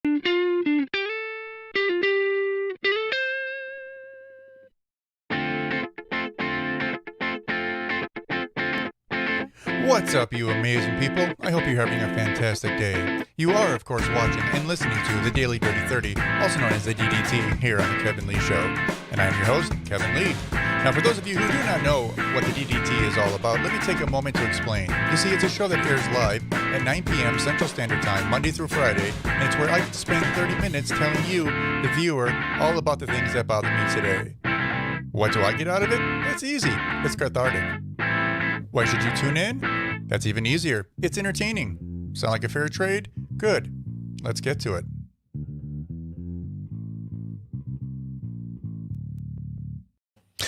What's up, you amazing people? I hope you're having a fantastic day. You are, of course, watching and listening to the Daily Dirty 30, also known as the DDT, here on The Kevin Lee Show. And I'm your host, Kevin Lee. Now, for those of you who do not know what the DDT is all about, let me take a moment to explain. You see, it's a show that airs live at 9 p.m. Central Standard Time, Monday through Friday, and it's where I spend 30 minutes telling you, the viewer, all about the things that bother me today. What do I get out of it? It's easy. It's cathartic. Why should you tune in? That's even easier. It's entertaining. Sound like a fair trade? Good. Let's get to it.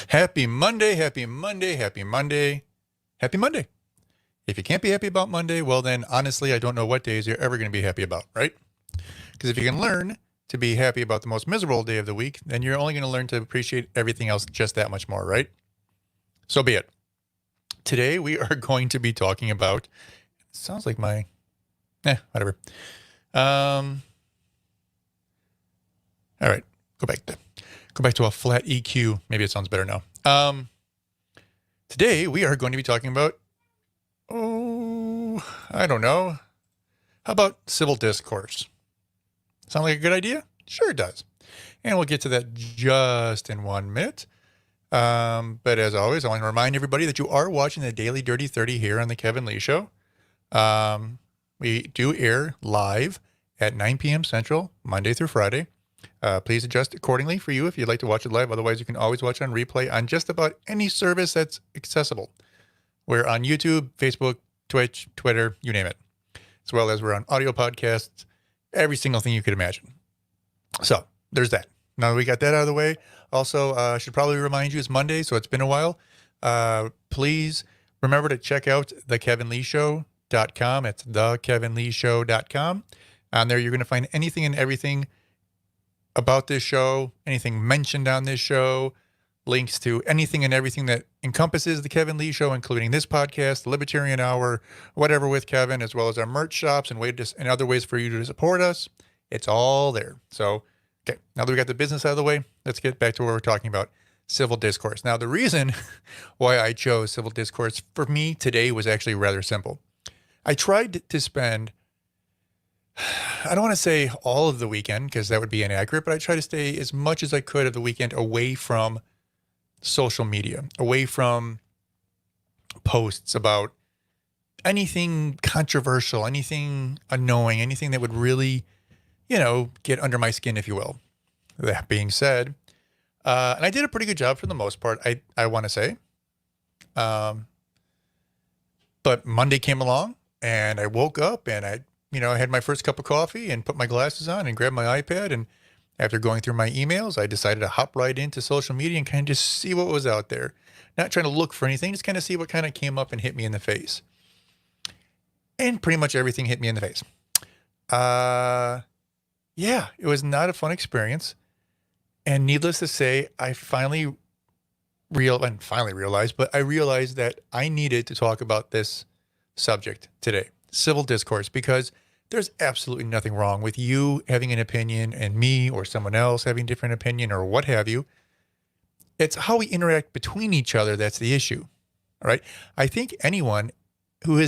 Happy Monday, happy Monday, happy Monday, happy Monday. If you can't be happy about Monday, well then, honestly, I don't know what days you're ever going to be happy about, right? Because if you can learn to be happy about the most miserable day of the week, then you're only going to learn to appreciate everything else just that much more, right? So be it. Today, we are going to be talking about, sounds like my, whatever. All right, go back to a flat EQ. Maybe it sounds better now. Today, we are going to be talking about, I don't know. How about civil discourse? Sound like a good idea? Sure it does. And we'll get to that just in 1 minute. But as always, I want to remind everybody that you are watching the Daily Dirty 30 here on the Kevin Lee Show. We do air live at 9 p.m. Central, Monday through Friday. Please adjust accordingly for you if you'd like to watch it live. Otherwise, you can always watch on replay on just about any service that's accessible. We're on YouTube, Facebook, Twitch, Twitter, you name it. As well as we're on audio podcasts, every single thing you could imagine. So there's that. Now that we got that out of the way, also, I should probably remind you it's Monday, so it's been a while. Please remember to check out thekevinleeshow.com. It's thekevinleeshow.com. On there, you're going to find anything and everything about this show, anything mentioned on this show, links to anything and everything that encompasses the Kevin Lee Show, including this podcast, the Libertarian Hour, whatever with Kevin, as well as our merch shops and other ways for you to support us. It's all there. So, okay, now that we got the business out of the way, let's get back to what we're talking about, civil discourse. Now, the reason why I chose civil discourse for me today was actually rather simple. I tried to spend, I don't want to say all of the weekend because that would be inaccurate, but I tried to stay as much as I could of the weekend away from social media, away from posts about anything controversial, anything annoying, anything that would really, get under my skin, if you will. That being said, and I did a pretty good job for the most part, I want to say. But Monday came along and I woke up and I had my first cup of coffee and put my glasses on and grabbed my iPad. And after going through my emails, I decided to hop right into social media and kind of just see what was out there. Not trying to look for anything, just kind of see what kind of came up and hit me in the face. And pretty much everything hit me in the face. Yeah, it was not a fun experience. And needless to say, I finally realized that I needed to talk about this subject today, civil discourse, because there's absolutely nothing wrong with you having an opinion and me or someone else having a different opinion or what have you. It's how we interact between each other that's the issue, all right? I think anyone who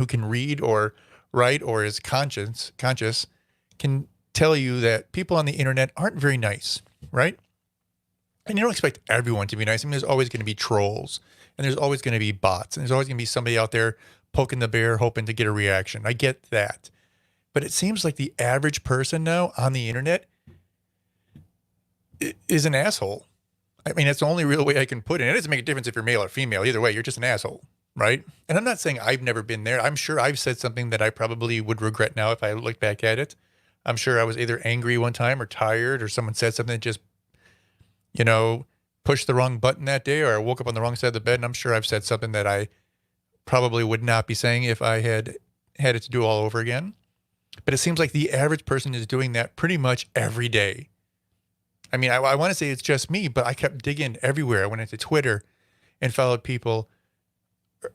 can read or write or is conscious can tell you that people on the internet aren't very nice, right? And you don't expect everyone to be nice. I mean, there's always going to be trolls and there's always going to be bots and there's always going to be somebody out there poking the bear, hoping to get a reaction. I get that. But it seems like the average person now on the internet is an asshole. I mean, that's the only real way I can put it. It doesn't make a difference if you're male or female. Either way, you're just an asshole, right? And I'm not saying I've never been there. I'm sure I've said something that I probably would regret now if I look back at it. I'm sure I was either angry one time or tired or someone said something that just, pushed the wrong button that day, or I woke up on the wrong side of the bed. And I'm sure I've said something that I probably would not be saying if I had it to do all over again. But it seems like the average person is doing that pretty much every day. I mean, I want to say it's just me, but I kept digging everywhere. I went into Twitter and followed people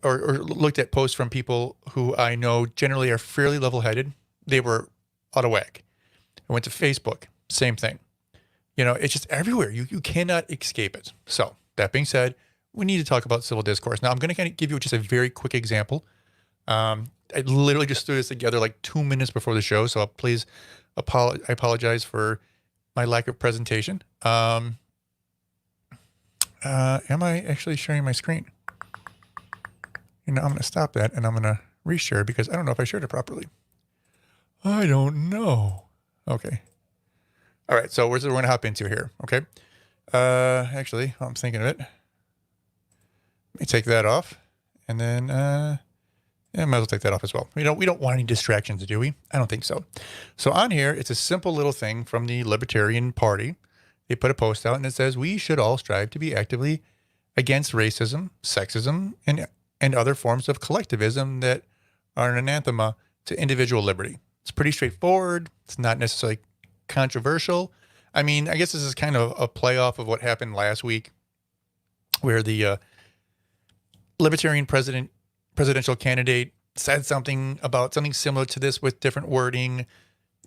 or looked at posts from people who I know generally are fairly level-headed. They were out of whack. I went to Facebook, same thing. You know, it's just everywhere. You cannot escape it. So that being said, we need to talk about civil discourse. Now I'm going to kind of give you just a very quick example. I literally just threw this together like 2 minutes before the show. So please I apologize for my lack of presentation. Am I actually sharing my screen? You know, I'm going to stop that and I'm going to reshare because I don't know if I shared it properly. I don't know. Okay. All right. So we're going to hop into here. Okay. Actually, I'm thinking of it. Let me take that off and then, yeah, I might as well take that off as well. We don't want any distractions, do we? I don't think so. So on here, it's a simple little thing from the Libertarian Party. They put a post out and it says, we should all strive to be actively against racism, sexism, and other forms of collectivism that are an anathema to individual liberty. It's pretty straightforward. It's not necessarily controversial. I mean, I guess this is kind of a playoff of what happened last week where the Libertarian presidential candidate said something about something similar to this with different wording,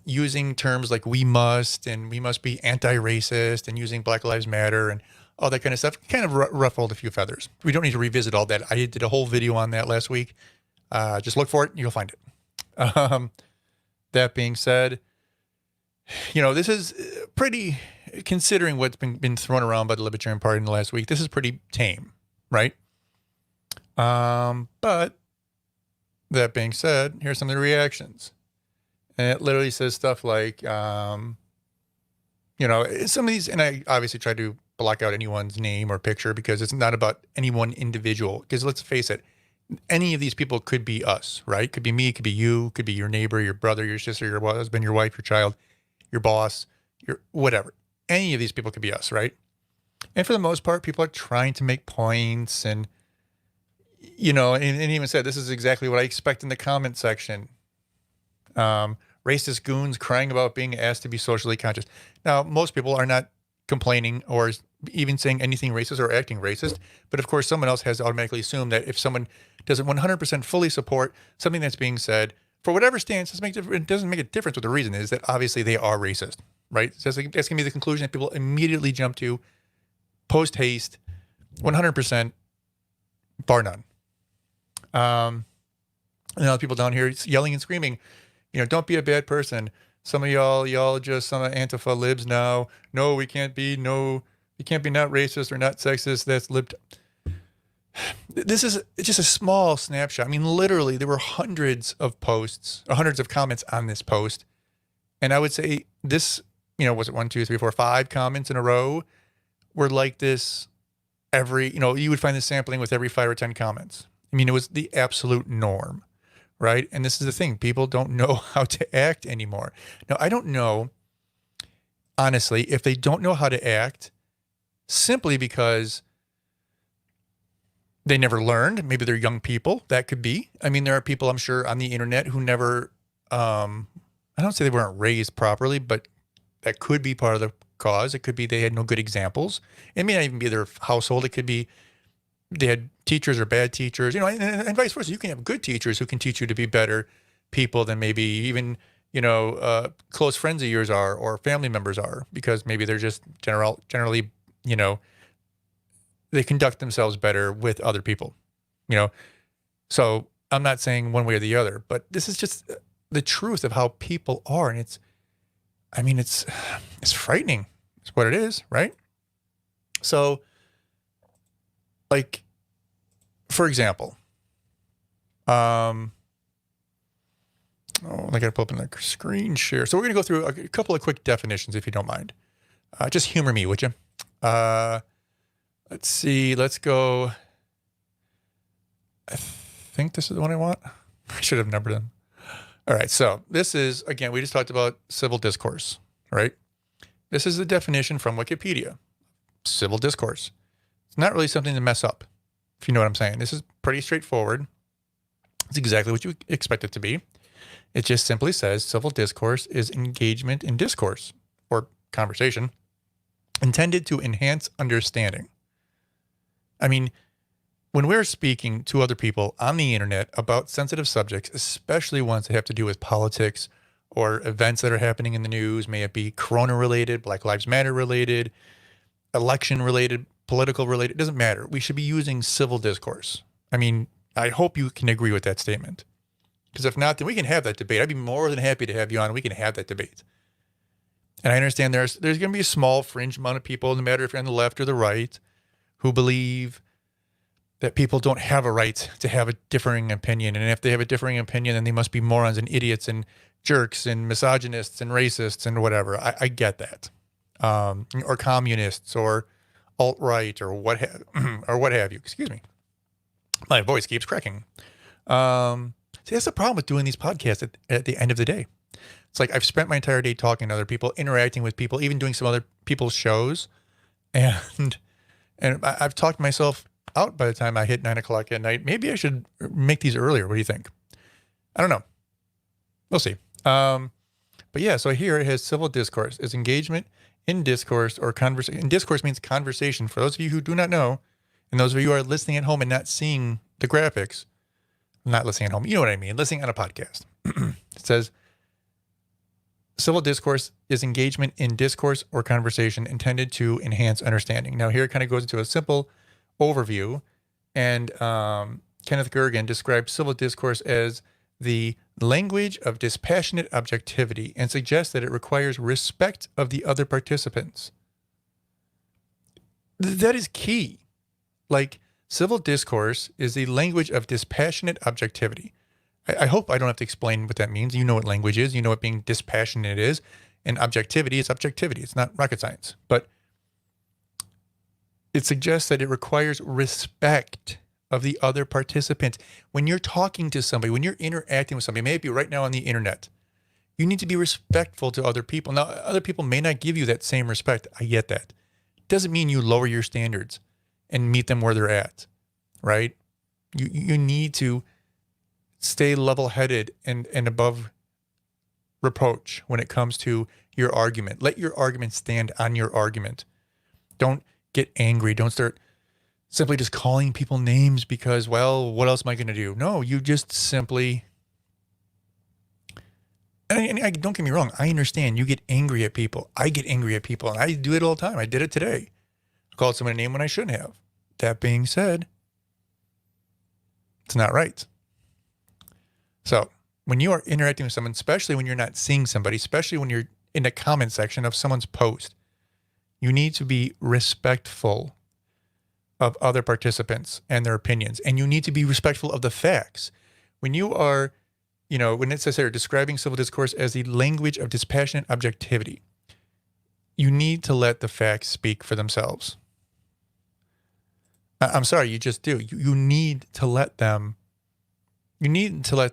using terms like we must and we must be anti-racist and using Black Lives Matter and all that kind of stuff. Kind of ruffled a few feathers. We don't need to revisit all that. I did a whole video on that last week. Just look for it and you'll find it. That being said, you know, this is pretty, considering what's been thrown around by the Libertarian Party in the last week, this is pretty tame, right? But that being said, here's some of the reactions. And it literally says stuff like, you know, some of these, and I obviously tried to block out anyone's name or picture because it's not about any one individual. Because let's face it, any of these people could be us, right? Could be me, could be you, could be your neighbor, your brother, your sister, your husband, your wife, your child, your boss, your whatever. Any of these people could be us, right? And for the most part, people are trying to make points and, you know, and even said, this is exactly what I expect in the comment section. Racist goons crying about being asked to be socially conscious. Now, most people are not complaining or even saying anything racist or acting racist. But of course, someone else has automatically assumed that if someone doesn't 100% fully support something that's being said, for whatever stance, it doesn't make a difference what the reason is, that obviously they are racist, right? So that's going to be the conclusion that people immediately jump to post haste, 100%, bar none. And now people down here yelling and screaming, you know, don't be a bad person. Some of y'all just some Antifa libs now. No, we can't be not racist or not sexist. That's libbed. This is just a small snapshot. I mean, literally, there were hundreds of posts, or hundreds of comments on this post. And I would say this, you know, was it 1, 2, 3, 4, 5 comments in a row were like this every, you know, you would find this sampling with every 5 or 10 comments. I mean, it was the absolute norm, right? And this is the thing. People don't know how to act anymore. Now, I don't know, honestly, if they don't know how to act simply because they never learned. Maybe they're young people. That could be. I mean, there are people, I'm sure, on the internet who never, I don't say they weren't raised properly, but that could be part of the cause. It could be they had no good examples. It may not even be their household. It could be they had teachers or bad teachers, you know, and vice versa. You can have good teachers who can teach you to be better people than maybe even, you know, close friends of yours are or family members are, because maybe they're just generally, you know, they conduct themselves better with other people, you know. So I'm not saying one way or the other, but this is just the truth of how people are. And it's frightening. It's what it is, right? So, like, for example, I got to pull up the screen share. So we're going to go through a couple of quick definitions, if you don't mind. Just humor me, would you? Let's see. Let's go. I think this is the one I want. I should have numbered them. All right. So this is, again, we just talked about civil discourse, right? This is the definition from Wikipedia. Civil discourse. It's not really something to mess up, if you know what I'm saying. This is pretty straightforward. It's exactly what you expect it to be. It just simply says civil discourse is engagement in discourse or conversation intended to enhance understanding. I mean, when we're speaking to other people on the internet about sensitive subjects, especially ones that have to do with politics or events that are happening in the news, may it be Corona related, Black Lives Matter related, election related, political related, it doesn't matter. We should be using civil discourse. I mean, I hope you can agree with that statement. Because if not, then we can have that debate. I'd be more than happy to have you on. We can have that debate. And I understand there's going to be a small fringe amount of people, no matter if you're on the left or the right, who believe that people don't have a right to have a differing opinion. And if they have a differing opinion, then they must be morons and idiots and jerks and misogynists and racists and whatever. I get that. Or communists or alt-right or what have you. Excuse me. My voice keeps cracking. See, that's the problem with doing these podcasts at the end of the day. It's like I've spent my entire day talking to other people, interacting with people, even doing some other people's shows. And I've talked myself out by the time I hit 9 o'clock at night. Maybe I should make these earlier. What do you think? I don't know. We'll see. But yeah, so here it has civil discourse. It's engagement in discourse or conversation. And discourse means conversation. For those of you who do not know, and those of you who are listening at home and not seeing the graphics, not listening at home, you know what I mean, listening on a podcast. It says, civil discourse is engagement in discourse or conversation intended to enhance understanding. Now here it kind of goes into a simple overview, and Kenneth Gergen describes civil discourse as the language of dispassionate objectivity and suggests that it requires respect of the other participants. That is key. Like, civil discourse is the language of dispassionate objectivity. I hope I don't have to explain what that means. You know what language is. You know what being dispassionate is. And objectivity is objectivity. It's not rocket science. But it suggests that it requires respect of the other participant. When you're talking to somebody, when you're interacting with somebody, maybe right now on the internet, you need to be respectful to other people. Now, other people may not give you that same respect. I get that. It doesn't mean you lower your standards and meet them where they're at, right? You need to stay level-headed and above reproach when it comes to your argument. Let your argument stand on your argument. Don't get angry. Don't start simply just calling people names because, well, what else am I going to do? No, you just simply... And don't get me wrong. I understand you get angry at people. I get angry at people, and I do it all the time. I did it today. I called someone a name when I shouldn't have. That being said, it's not right. So when you are interacting with someone, especially when you're not seeing somebody, especially when you're in the comment section of someone's post, you need to be respectful of other participants and their opinions. And you need to be respectful of the facts. When you are, when it says here, describing civil discourse as the language of dispassionate objectivity, you need to let the facts speak for themselves. I'm sorry, you just do. You need to let the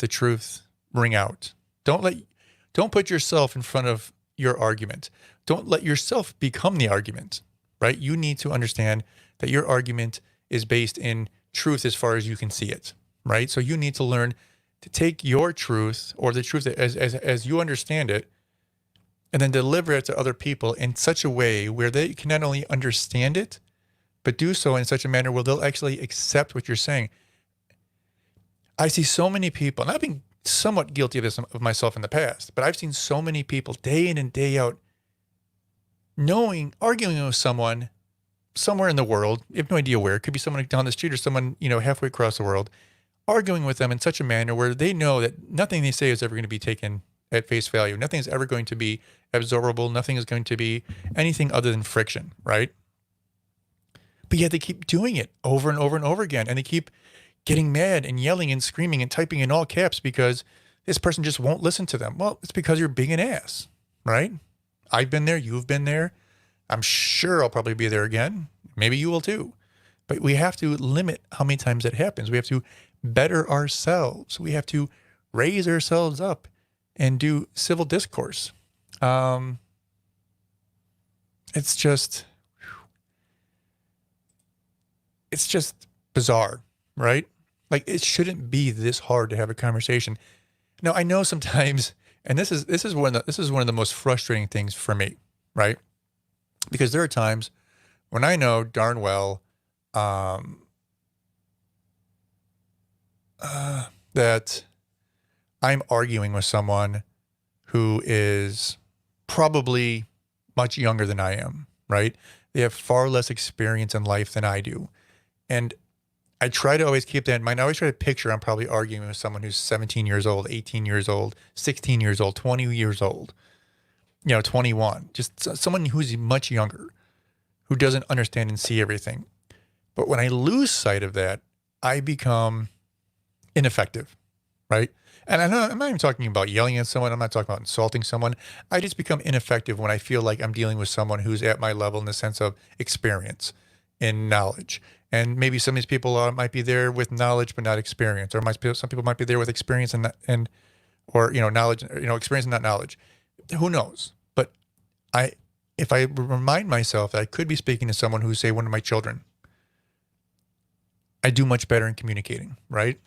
truth ring out. Don't put yourself in front of your argument. Don't let yourself become the argument, right? You need to understand that your argument is based in truth as far as you can see it, right? So you need to learn to take your truth, or the truth as you understand it, and then deliver it to other people in such a way where they can not only understand it, but do so in such a manner where they'll actually accept what you're saying. I see so many people, and I've been somewhat guilty of this of myself in the past, but I've seen so many people day in and day out arguing with someone somewhere in the world. You have no idea where. It could be someone down the street or someone, halfway across the world, arguing with them in such a manner where they know that nothing they say is ever going to be taken at face value. Nothing is ever going to be absorbable. Nothing is going to be anything other than friction, right? But yet they keep doing it over and over and over again. And they keep getting mad and yelling and screaming and typing in all caps because this person just won't listen to them. Well, it's because you're being an ass, right? I've been there. You've been there. I'm sure I'll probably be there again. Maybe you will too. But we have to limit how many times it happens. We have to better ourselves. We have to raise ourselves up and do civil discourse. It's just bizarre, right? Like, it shouldn't be this hard to have a conversation. Now, I know sometimes, and this is one of the most frustrating things for me, right? Because there are times when I know darn well that I'm arguing with someone who is probably much younger than I am, right? They have far less experience in life than I do. And I try to always keep that in mind. I always try to picture I'm probably arguing with someone who's 17 years old, 18 years old, 16 years old, 20 years old, 21, just someone who's much younger, who doesn't understand and see everything. But when I lose sight of that, I become ineffective, right? And I'm not even talking about yelling at someone. I'm not talking about insulting someone. I just become ineffective when I feel like I'm dealing with someone who's at my level in the sense of experience and knowledge. And maybe some of these people might be there with knowledge but not experience, or some people might be there with experience and knowledge, experience and not knowledge. Who knows? But if I remind myself that I could be speaking to someone who's, say, one of my children, I do much better in communicating, right?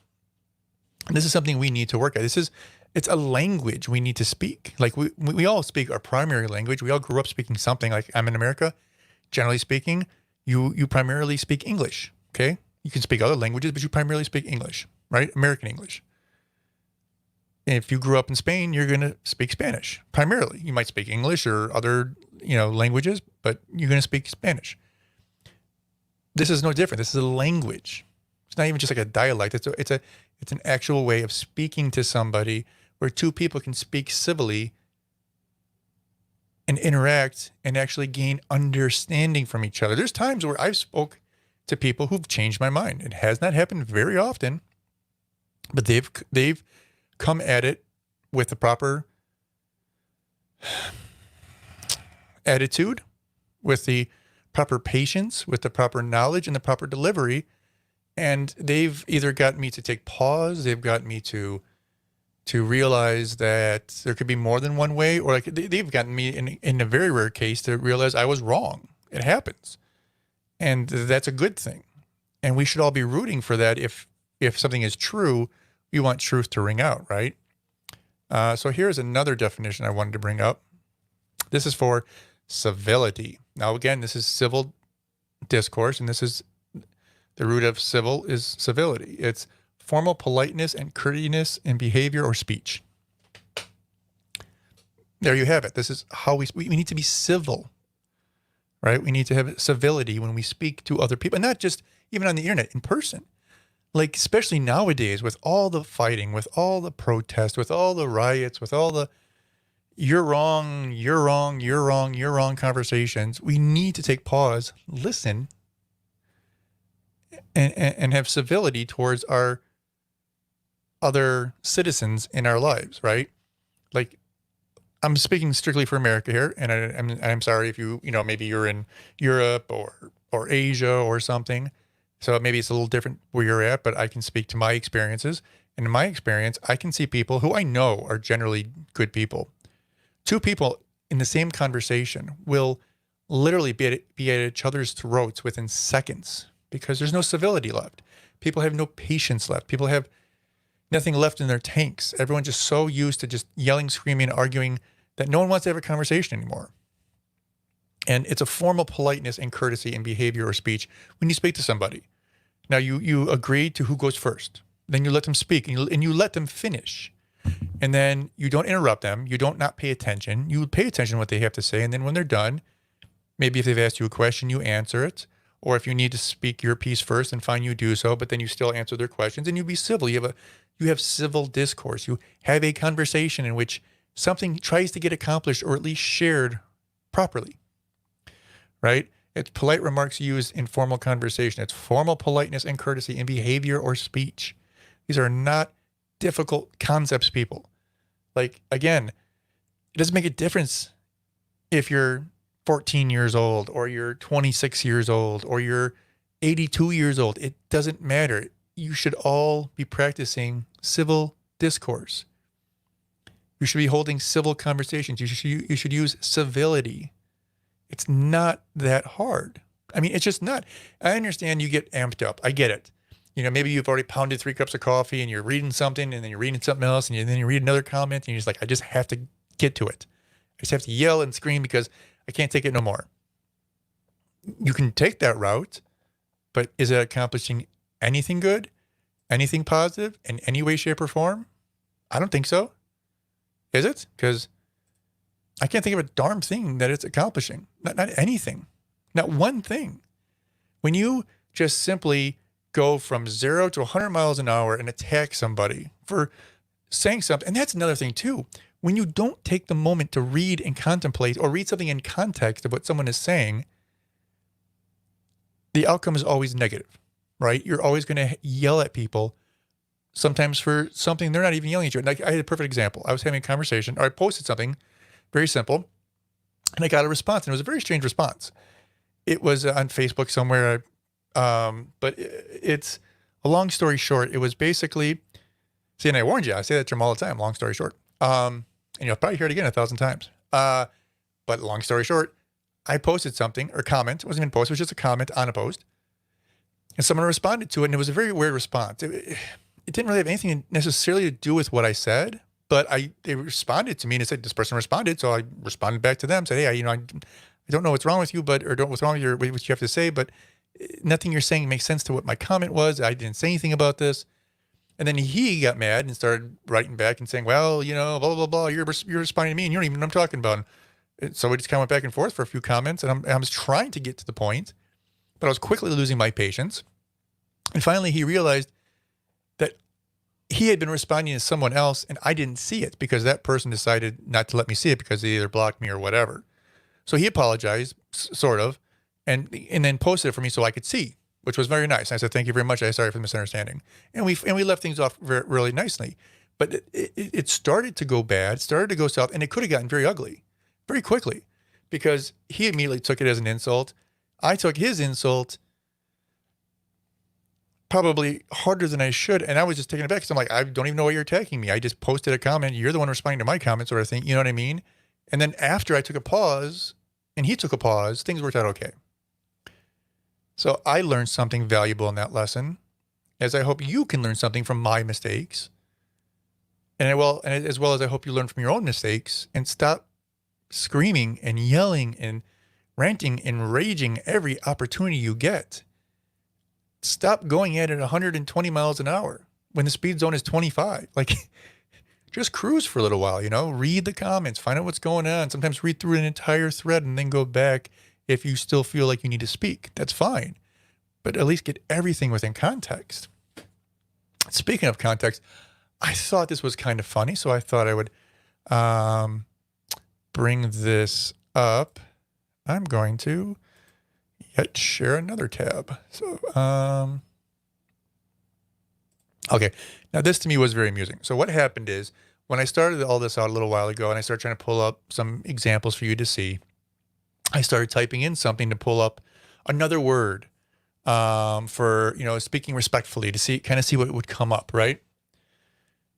And this is something we need to work at. It's a language we need to speak. Like we all speak our primary language. We all grew up speaking something. Like I'm in America, generally speaking, you primarily speak English, okay? You can speak other languages, but you primarily speak English, right? American English. And if you grew up in Spain, you're going to speak Spanish, primarily. You might speak English or other, languages, but you're going to speak Spanish. This is no different. This is a language. It's not even just like a dialect. It's an actual way of speaking to somebody where two people can speak civilly and interact and actually gain understanding from each other. There's times where I've spoke to people who've changed my mind. It has not happened very often, but they've come at it with the proper attitude, with the proper patience, with the proper knowledge and the proper delivery. And they've either got me to take pause, they've got me to realize that there could be more than one way, or like they've gotten me in a very rare case to realize I was wrong. It happens. And that's a good thing. And we should all be rooting for that. If something is true, we want truth to ring out, right? So here's another definition I wanted to bring up. This is for civility. Now, again, this is civil discourse, and this is the root of civil is civility. It's formal politeness and courteousness in behavior or speech. There you have it. This is how we need to be civil, right? We need to have civility when we speak to other people, and not just even on the internet, in person. Like, especially nowadays with all the fighting, with all the protests, with all the riots, with all the you're wrong, you're wrong, you're wrong, you're wrong conversations, we need to take pause, listen, and have civility towards our other citizens in our lives, right? Like, I'm speaking strictly for America here, and I'm sorry if maybe you're in Europe or Asia or something, so maybe it's a little different where you're at, but I can speak to my experiences. And in my experience, I can see people who I know are generally good people. Two people in the same conversation will literally be at each other's throats within seconds because there's no civility left. People have no patience left. People have nothing left in their tanks. Everyone's just so used to just yelling, screaming, arguing that no one wants to have a conversation anymore. And it's a formal politeness and courtesy in behavior or speech when you speak to somebody. Now, you agree to who goes first. Then you let them speak and you let them finish. And then you don't interrupt them. You don't not pay attention. You pay attention to what they have to say. And then when they're done, maybe if they've asked you a question, you answer it. Or if you need to speak your piece first, then fine, you do so. But then you still answer their questions and you be civil. You have civil discourse. You have a conversation in which something tries to get accomplished or at least shared properly, right? It's polite remarks used in formal conversation. It's formal politeness and courtesy in behavior or speech. These are not difficult concepts, people. Like, again, it doesn't make a difference if you're 14 years old or you're 26 years old or you're 82 years old. It doesn't matter. You should all be practicing civil discourse. You should be holding civil conversations. You should use civility. It's not that hard. I mean, it's just not. I understand you get amped up. I get it. Maybe you've already pounded 3 cups of coffee and you're reading something and then you're reading something else and then you read another comment and you're just like, I just have to get to it. I just have to yell and scream because I can't take it no more. You can take that route, but is it accomplishing anything good, anything positive in any way, shape, or form? I don't think so. Is it? Because I can't think of a darn thing that it's accomplishing. Not anything. Not one thing. When you just simply go from 0 to 100 miles an hour and attack somebody for saying something, and that's another thing too. When you don't take the moment to read and contemplate or read something in context of what someone is saying, the outcome is always negative, right? You're always going to yell at people, sometimes for something they're not even yelling at you. Like I had a perfect example. I was having a conversation, or I posted something very simple, and I got a response, and it was a very strange response. It was on Facebook somewhere, but it's a long story short. It was basically, see, and I warned you, I say that term all the time, long story short. And you'll probably hear it again 1,000 times. But long story short, I posted something, or comment, it wasn't even a post, it was just a comment on a post. And someone responded to it, and it was a very weird response. It didn't really have anything necessarily to do with what I said, but they responded to me, and it said, this person responded, so I responded back to them, said, hey, I don't know what's wrong with you, what's wrong with what you have to say, but nothing you're saying makes sense to what my comment was. I didn't say anything about this. And then he got mad and started writing back and saying, well, blah, blah, blah, you're responding to me and you don't even know what I'm talking about. And so we just kind of went back and forth for a few comments, and I was trying to get to the point, but I was quickly losing my patience. And finally he realized that he had been responding to someone else and I didn't see it because that person decided not to let me see it because they either blocked me or whatever. So he apologized, sort of, and then posted it for me so I could see, which was very nice. I said, thank you very much. I'm sorry for the misunderstanding. And we left things off really nicely. But it started to go bad, started to go south, and it could have gotten very ugly very quickly because he immediately took it as an insult. I took his insult probably harder than I should, and I was just taken aback because I'm like, I don't even know why you're attacking me. I just posted a comment. You're the one responding to my comment, sort of thing. You know what I mean? And then after I took a pause and he took a pause, things worked out okay. So I learned something valuable in that lesson, as I hope you can learn something from my mistakes. And as well as I hope you learn from your own mistakes and stop screaming and yelling and ranting and raging every opportunity you get. Stop going at it 120 miles an hour when the speed zone is 25. Like, just cruise for a little while, read the comments, find out what's going on. Sometimes read through an entire thread and then go back if you still feel like you need to speak. That's fine. But at least get everything within context. Speaking of context, I thought this was kind of funny, so I thought I would bring this up. I'm going to share another tab. So, okay. Now this to me was very amusing. So what happened is when I started all this out a little while ago and I started trying to pull up some examples for you to see, I started typing in something to pull up another word for, speaking respectfully to see what would come up, right?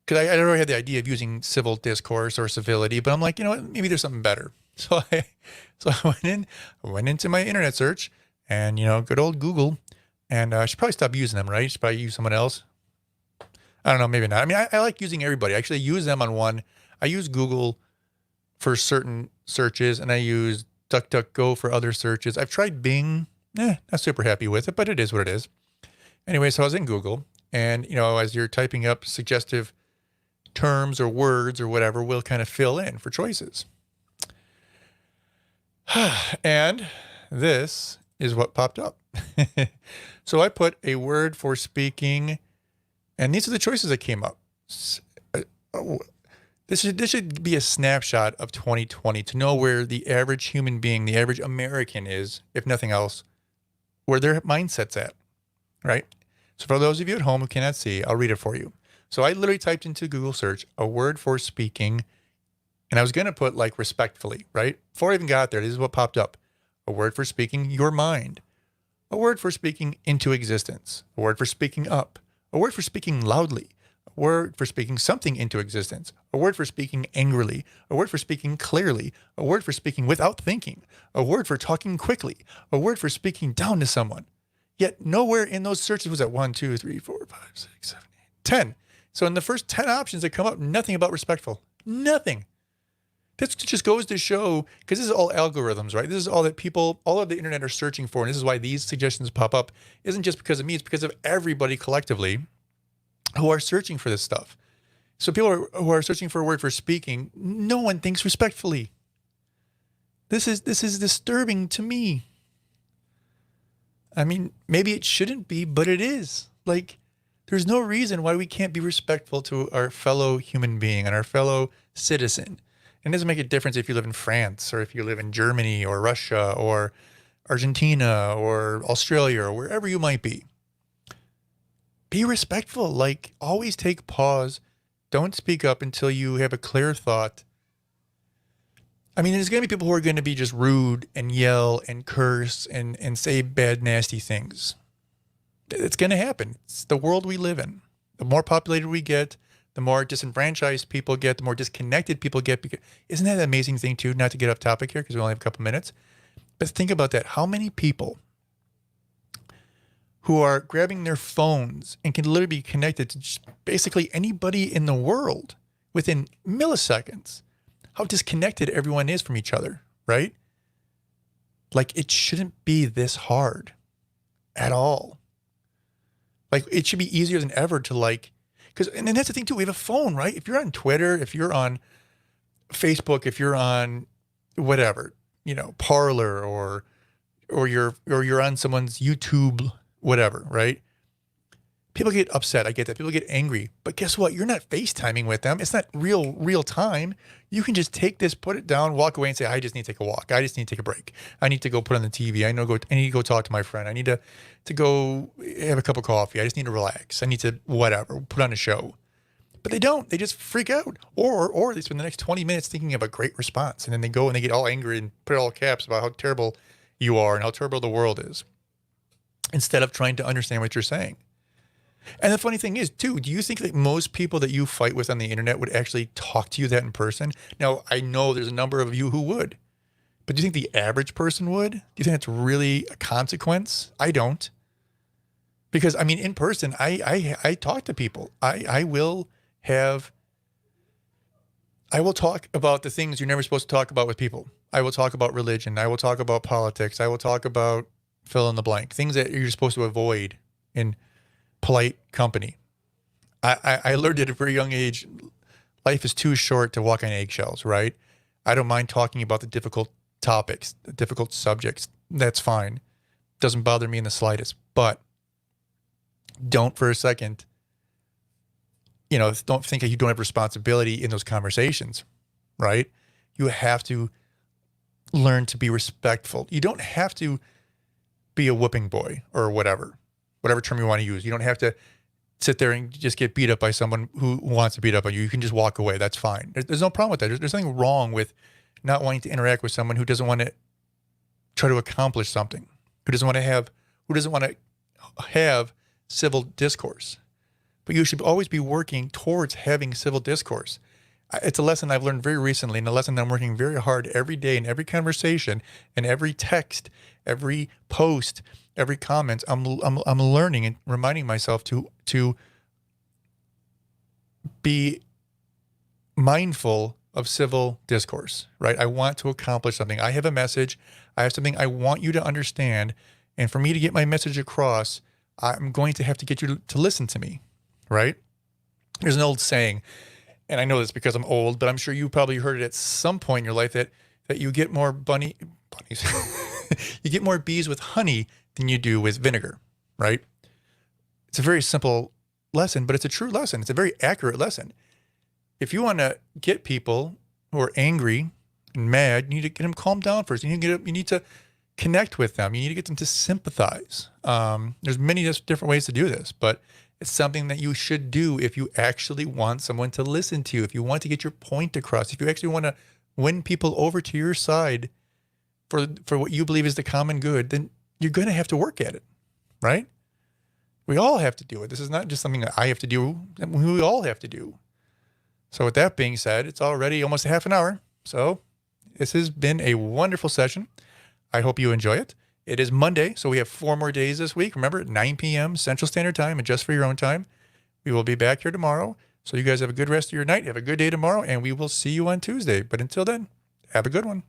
Because I already had the idea of using civil discourse or civility, but I'm like, maybe there's something better. So I went into my internet search and, good old Google, and I should probably stop using them, right? I should probably use someone else. I don't know, maybe not. I mean, I like using everybody. I actually use them on one. I use Google for certain searches, and I use DuckDuckGo for other searches. I've tried Bing. Not super happy with it, but it is what it is. Anyway, so I was in Google, and, as you're typing up suggestive terms or words or whatever, we'll kind of fill in for choices. And this is what popped up. So I put a word for speaking, and these are the choices that came up. This should be a snapshot of 2020 to know where the average human being, the average American is, if nothing else, where their mindset's at, right? So for those of you at home who cannot see, I'll read it for you. So I literally typed into Google search a word for speaking, and I was going to put like respectfully, right? Before I even got there, this is what popped up. A word for speaking your mind. A word for speaking into existence. A word for speaking up. A word for speaking loudly. A word for speaking something into existence. A word for speaking angrily. A word for speaking clearly. A word for speaking without thinking. A word for talking quickly. A word for speaking down to someone. Yet nowhere in those searches was that 1, 2, 3, 4, 5, 6, 7, 8, 10. So in the first 10 options that come up, nothing about respectful. Nothing. This just goes to show, because this is all algorithms, right? This is all that people, all of the internet are searching for. And this is why these suggestions pop up. Isn't just because of me, it's because of everybody collectively who are searching for this stuff. So people who are searching for a word for speaking, no one thinks respectfully. This is disturbing to me. I mean, maybe it shouldn't be, but it is. Like, there's no reason why we can't be respectful to our fellow human being and our fellow citizen. And it doesn't make a difference if you live in France or if you live in Germany or Russia or Argentina or Australia or wherever you might be. Be respectful. Like, always take pause. Don't speak up until you have a clear thought. I mean, there's going to be people who are going to be just rude and yell and curse and say bad, nasty things. It's going to happen. It's the world we live in. The more populated we get, the more disenfranchised people get, the more disconnected people get. Isn't that an amazing thing, too? Not to get off topic here because we only have a couple minutes. But think about that. How many people who are grabbing their phones and can literally be connected to just basically anybody in the world within milliseconds? How disconnected everyone is from each other, right? Like, it shouldn't be this hard at all. Like, it should be easier than ever to and that's the thing too, we have a phone, right? If you're on Twitter, if you're on Facebook, if you're on whatever, Parler or you're on someone's YouTube, whatever, right? People get upset. I get that. People get angry. But guess what? You're not FaceTiming with them. It's not real time. You can just take this, put it down, walk away and say, I just need to take a walk. I just need to take a break. I need to go put on the TV. I need to go talk to my friend. I need to go have a cup of coffee. I just need to relax. I need to whatever, put on a show. But they don't. They just freak out. Or they spend the next 20 minutes thinking of a great response. And then they go and they get all angry and put all caps about how terrible you are and how terrible the world is, instead of trying to understand what you're saying. And the funny thing is, too, do you think that most people that you fight with on the internet would actually talk to you that in person? Now, I know there's a number of you who would, but do you think the average person would? Do you think that's really a consequence? I don't. Because, I mean, in person, I talk to people. I will talk about the things you're never supposed to talk about with people. I will talk about religion. I will talk about politics. I will talk about fill in the blank, things that you're supposed to avoid in polite company. I learned at a very young age, life is too short to walk on eggshells, right? I don't mind talking about the difficult topics, the difficult subjects. That's fine. Doesn't bother me in the slightest. But don't for a second, don't think that you don't have responsibility in those conversations, right? You have to learn to be respectful. You don't have to be a whooping boy or whatever term you want to use. You don't have to sit there and just get beat up by someone who wants to beat up on you. You can just walk away. That's fine. There's no problem with that. There's nothing wrong with not wanting to interact with someone who doesn't want to try to accomplish something, who doesn't want to have civil discourse. But you should always be working towards having civil discourse. It's a lesson I've learned very recently, and a lesson that I'm working very hard every day in every conversation, in every text, every post, every comment. I'm learning and reminding myself to be mindful of civil discourse, right? I want to accomplish something. I have a message. I have something I want you to understand. And for me to get my message across, I'm going to have to get you to listen to me, right? There's an old saying, and I know this because I'm old, but I'm sure you probably heard it at some point in your life that you get more bunnies, you get more bees with honey than you do with vinegar, right? It's a very simple lesson, but it's a true lesson. It's a very accurate lesson. If you want to get people who are angry and mad, you need to get them calmed down first. You need to connect with them. You need to get them to sympathize. There's many different ways to do this, but it's something that you should do if you actually want someone to listen to you, if you want to get your point across, if you actually want to win people over to your side for what you believe is the common good, then you're going to have to work at it, right? We all have to do it. This is not just something that I have to do. We all have to do. So with that being said, it's already almost a half an hour. So this has been a wonderful session. I hope you enjoy it. It is Monday, so we have 4 more days this week. Remember, at 9 p.m. Central Standard Time, and just for your own time. We will be back here tomorrow. So you guys have a good rest of your night. Have a good day tomorrow, and we will see you on Tuesday. But until then, have a good one.